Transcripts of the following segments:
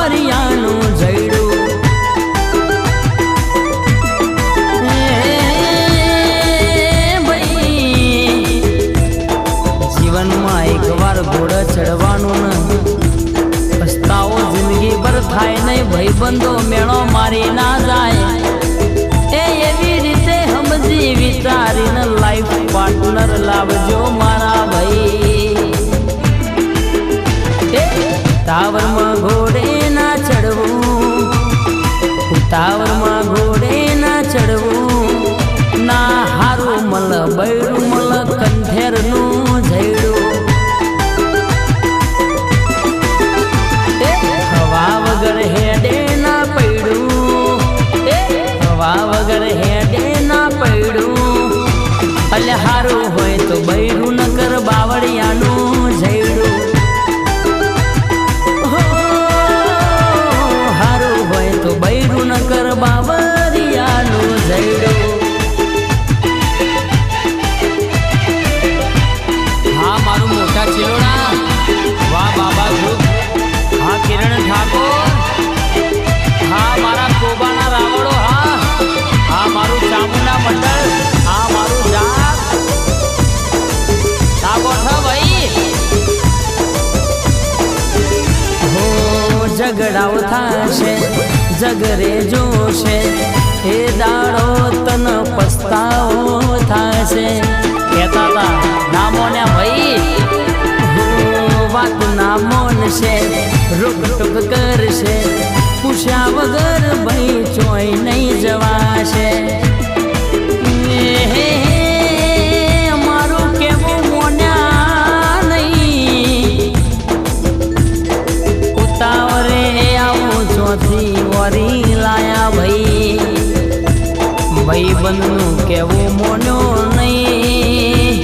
બાબરિયાનું જઈડું જીવનમાં એકવાર ઘોડે ચડવાનું ન પસ્તાવો જિંદગી ભર થાય નહીં ભાઈબંધો મેળો મારી ના જાય એવી રીતે સમજી વિચારીને લાઈફ પાર્ટનર લાવજો મારા ભાઈ ઉતાવળમાં ઘોડે ના ચડવું ઉતાવળમાં ઘોડે ના ચડવું ના હારું મલ બૈરું મલ કંઠેરનું જઈડું હવા વગર હેડે ના પૈડું હવા વગર હેડે ના પૈડું અલે હારું હોય તો બૈરું ન કર બાવળિયાનું જઈડું હારું હોય તો બૈરું ન કર બાવળિયાનું જઈડું હા મારું મોટા ચિલોડા વાહ બાબા ગ્રુપ હા કિરણ ઠાકોર હા મારા કોબાના રાવળો હા મારું ચામુંડા મંડળ હા મારું જાત ઠાકોર છે ભાઈ હો ઝઘડાઓ થાશે જગરે જોશે એ દાડો તન પસ્તાવો થાશે કહેતા હતા નામો ને ભાઈ વાત ના મોન છે રોક ટોક કરશે પૂછ્યા વગર ભાઈ ચોય નહીં જવાશે મારું કેવું મોન્યા નહીં ઉતાવરે આવું ચોથી વરી લાયા ભાઈ ભાઈબંધનું કેવું મોન્યો નહીં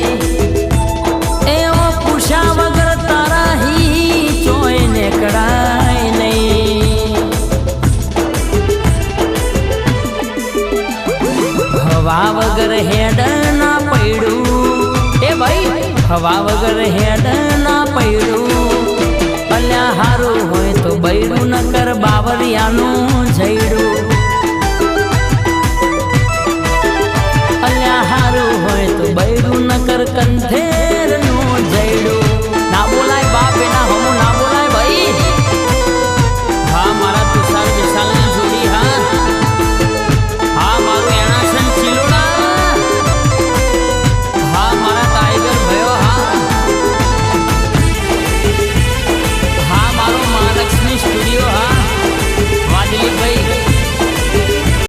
એવો પૂછ્યા વગર તારા હી ચોય ને કડાય નહીં હવા વગર હેડ ના પૈડું એ ભાઈ હવા વગર હેડ ના પૈડું અલ્યા હારું હોય તો બૈરું ન કર બાવરિયાનું જઈડું અલ્યા હારું હોય તો બૈરું ન કર કંઠે